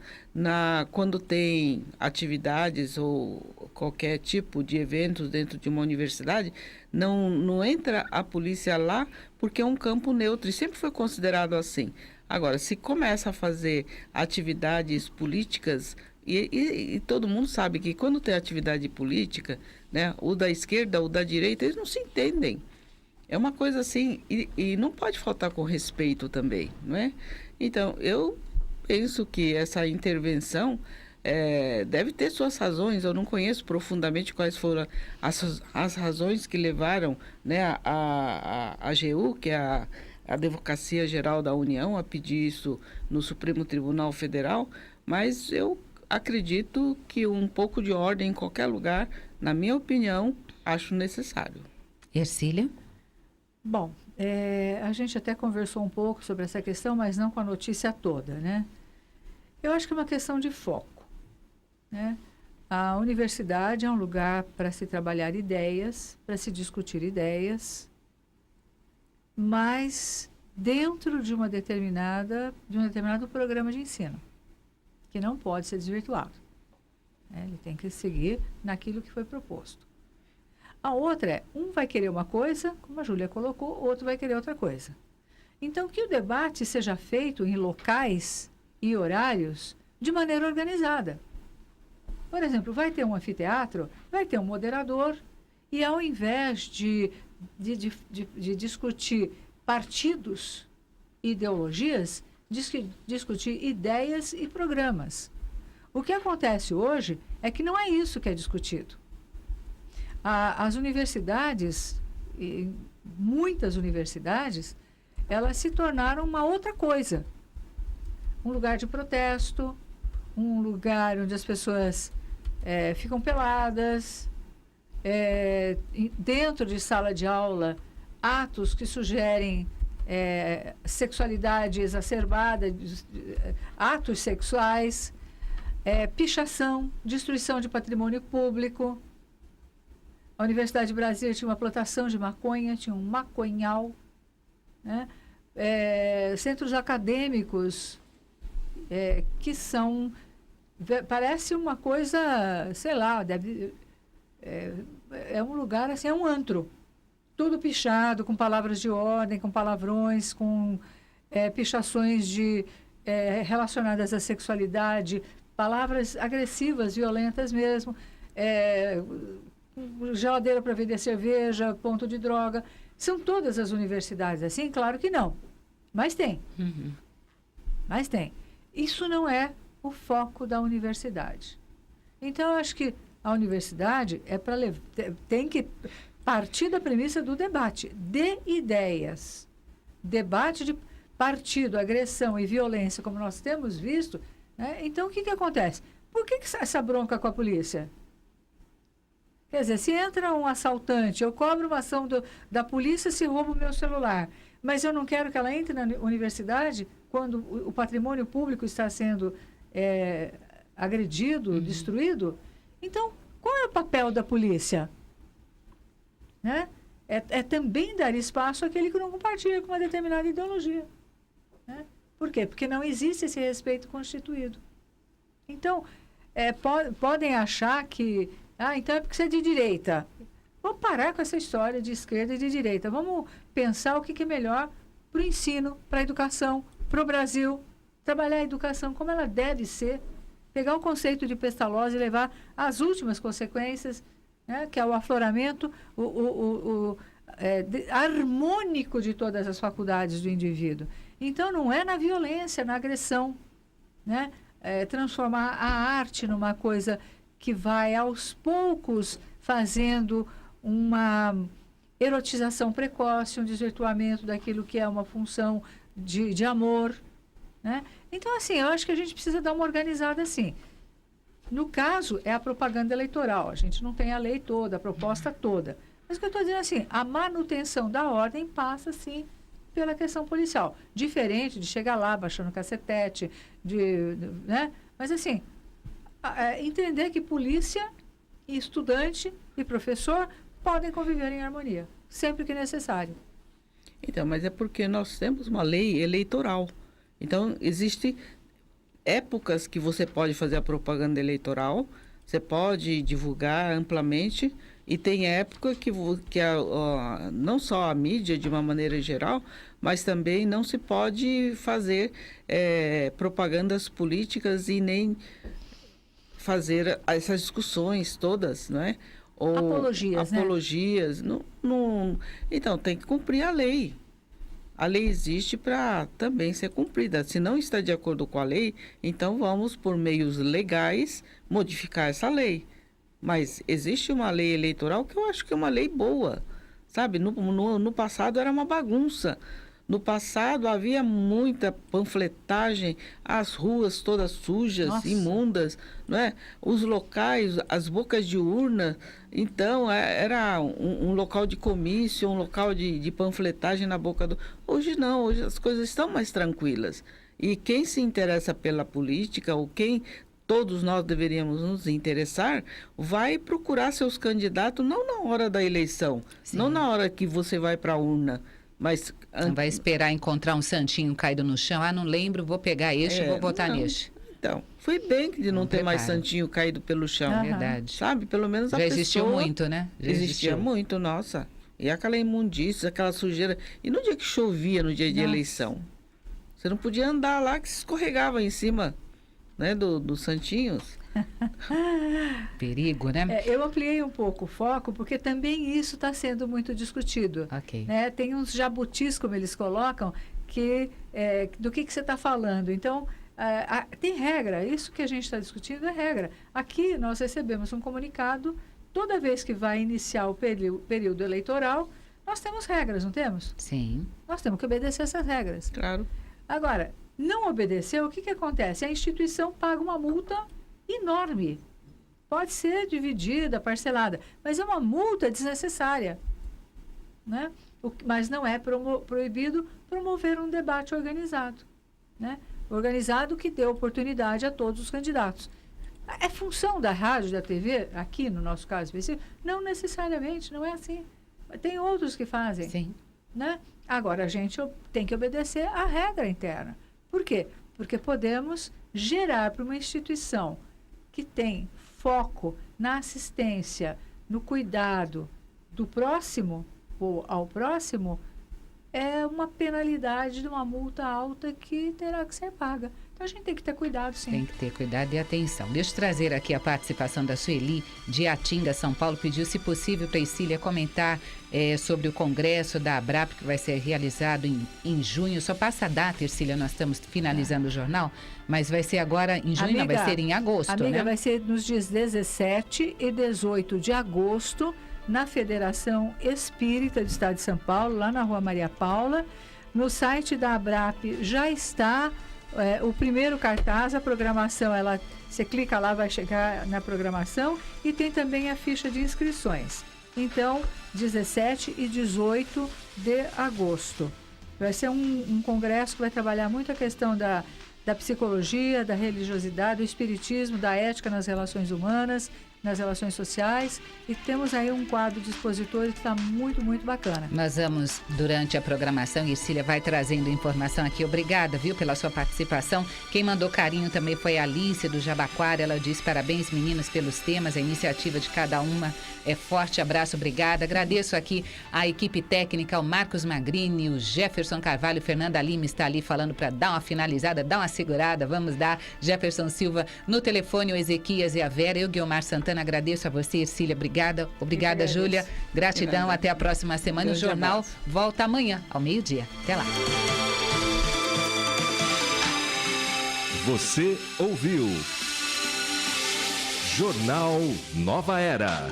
quando tem atividades ou qualquer tipo de eventos dentro de uma universidade. Não entra a polícia lá porque é um campo neutro e sempre foi considerado assim. Agora, se começa a fazer atividades políticas, e todo mundo sabe que quando tem atividade política, né, o da esquerda, o da direita, eles não se entendem. É uma coisa assim, e não pode faltar com respeito também, não é? Então, eu penso que essa intervenção deve ter suas razões. Eu não conheço profundamente quais foram as razões que levaram, né, a AGU, que é a Advocacia Geral da União, a pedir isso no Supremo Tribunal Federal, mas eu acredito que um pouco de ordem em qualquer lugar, na minha opinião, acho necessário. Ercília? Bom, a gente até conversou um pouco sobre essa questão, mas não com a notícia toda, né? Eu acho que é uma questão de foco, né? A universidade é um lugar para se trabalhar ideias, para se discutir ideias, mas dentro de um determinado programa de ensino, que não pode ser desvirtuado, né? Ele tem que seguir naquilo que foi proposto. A outra um vai querer uma coisa, como a Júlia colocou, outro vai querer outra coisa. Então, que o debate seja feito em locais e horários de maneira organizada. Por exemplo, vai ter um anfiteatro, vai ter um moderador, e ao invés de discutir partidos e ideologias, discutir ideias e programas. O que acontece hoje é que não é isso que é discutido. As universidades, muitas universidades, elas se tornaram uma outra coisa. Um lugar de protesto, um lugar onde as pessoas ficam peladas, dentro de sala de aula, atos que sugerem sexualidade exacerbada, atos sexuais, pichação, destruição de patrimônio público. A Universidade de Brasília tinha uma plantação de maconha, tinha um maconhal, né? Centros acadêmicos que são... Parece uma coisa, sei lá, é um lugar assim, é um antro. Tudo pichado, com palavras de ordem, com palavrões, com pichações relacionadas à sexualidade, palavras agressivas, violentas mesmo, geladeira para vender cerveja, ponto de droga. São todas as universidades assim? Claro que não. Mas tem. Uhum. Mas tem. Isso não é o foco da universidade. Então, eu acho que a universidade tem que partir da premissa do debate de ideias. Debate de partido, agressão e violência, como nós temos visto, né? Então, o que acontece? Por que essa bronca com a polícia? Quer dizer, se entra um assaltante, eu cobro uma ação da polícia se rouba o meu celular, mas eu não quero que ela entre na universidade quando o patrimônio público está sendo agredido, destruído. Então, qual é o papel da polícia? Né? É também dar espaço àquele que não compartilha com uma determinada ideologia. Né? Por quê? Porque não existe esse respeito constituído. Então, podem achar que... então é porque você é de direita. Vamos parar com essa história de esquerda e de direita. Vamos pensar o que é melhor para o ensino, para a educação, para o Brasil. Trabalhar a educação como ela deve ser. Pegar o conceito de Pestalozzi e levar às últimas consequências, né, que é o afloramento harmônico de todas as faculdades do indivíduo. Então, não é na violência, na agressão, né? Transformar a arte numa coisa que vai, aos poucos, fazendo uma erotização precoce, um desvirtuamento daquilo que é uma função de amor, né? Então, assim, eu acho que a gente precisa dar uma organizada assim. No caso, é a propaganda eleitoral. A gente não tem a lei toda, a proposta toda. Mas o que eu estou dizendo assim, a manutenção da ordem passa, sim, pela questão policial. Diferente de chegar lá baixando cacetete, né? Mas, assim, entender que polícia, e estudante e professor podem conviver em harmonia, sempre que necessário. Então, mas é porque nós temos uma lei eleitoral. Então, existem épocas que você pode fazer a propaganda eleitoral, você pode divulgar amplamente, e tem época que não só a mídia, de uma maneira geral, mas também não se pode fazer propagandas políticas e nem fazer essas discussões todas, não é? Ou apologias, né? Então, tem que cumprir a lei. A lei existe para também ser cumprida. Se não está de acordo com a lei, então vamos, por meios legais, modificar essa lei. Mas existe uma lei eleitoral que eu acho que é uma lei boa, sabe? No passado era uma bagunça. No passado havia muita panfletagem, as ruas todas sujas, nossa, imundas, não é? Os locais, as bocas de urna, então era um local de comício, um local de panfletagem na boca do... Hoje não, hoje as coisas estão mais tranquilas. E quem se interessa pela política, ou quem todos nós deveríamos nos interessar, vai procurar seus candidatos não na hora da eleição, sim, não na hora que você vai para a urna, mas... Não vai esperar encontrar um santinho caído no chão. Não lembro, vou pegar este e vou botar neste. Então, foi bem de não ter mais santinho caído pelo chão. Verdade. Sabe? Pelo menos a pessoa... Já existiu muito, né? Existia muito, nossa. E aquela imundícia, aquela sujeira. E no dia que chovia, no dia de eleição, você não podia andar lá, que se escorregava em cima, né, dos santinhos. Perigo, né? Eu ampliei um pouco o foco, porque também isso está sendo muito discutido. Ok. Né? Tem uns jabutis, como eles colocam, que do que você está falando. Então, tem regra. Isso que a gente está discutindo é regra. Aqui nós recebemos um comunicado, toda vez que vai iniciar o período eleitoral, nós temos regras, não temos? Sim. Nós temos que obedecer essas regras. Claro. Agora, não obedecer, o que acontece? A instituição paga uma multa enorme. Pode ser dividida, parcelada, mas é uma multa desnecessária, né? Mas não é proibido promover um debate organizado, né? Organizado que dê oportunidade a todos os candidatos. É função da rádio, da TV, aqui no nosso caso específico? Não necessariamente, não é assim. Tem outros que fazem. Sim. Né? Agora, a gente tem que obedecer à regra interna. Por quê? Porque podemos gerar para uma instituição que tem foco na assistência, no cuidado do próximo ou ao próximo, é uma penalidade de uma multa alta que terá que ser paga. Então, a gente tem que ter cuidado, sim. Tem que ter cuidado e atenção. Deixa eu trazer aqui a participação da Sueli, de Atinga, São Paulo. Pediu, se possível, para a Ercília comentar sobre o congresso da ABRAP, que vai ser realizado em junho. Só passa a data, Ercília, nós estamos finalizando o jornal, mas vai ser agora em junho, não, vai ser em agosto, amiga, né? Vai ser nos dias 17 e 18 de agosto, na Federação Espírita do Estado de São Paulo, lá na Rua Maria Paula. No site da ABRAP já está o primeiro cartaz, a programação, você clica lá, vai chegar na programação, e tem também a ficha de inscrições. Então, 17 e 18 de agosto. Vai ser um congresso que vai trabalhar muito a questão da psicologia, da religiosidade, do espiritismo, da ética nas relações humanas, nas relações sociais, e temos aí um quadro de expositores que está muito, muito bacana. Nós vamos, durante a programação, e Cília vai trazendo informação aqui. Obrigada, viu, pela sua participação. Quem mandou carinho também foi a Alice, do Jabaquara. Ela disse: parabéns, meninas, pelos temas, a iniciativa de cada uma. Forte abraço, obrigada. Agradeço aqui a equipe técnica, o Marcos Magrini, o Jefferson Carvalho, Fernanda Lima está ali falando para dar uma finalizada, dar uma segurada. Vamos dar. Jefferson Silva no telefone, o Ezequias e a Vera. Eu, Guiomar Santana, agradeço a você, Ercília. Obrigada. Obrigada, Júlia. Gratidão. Até a próxima semana. O jornal volta amanhã, ao meio-dia. Até lá. Você ouviu Jornal Nova Era.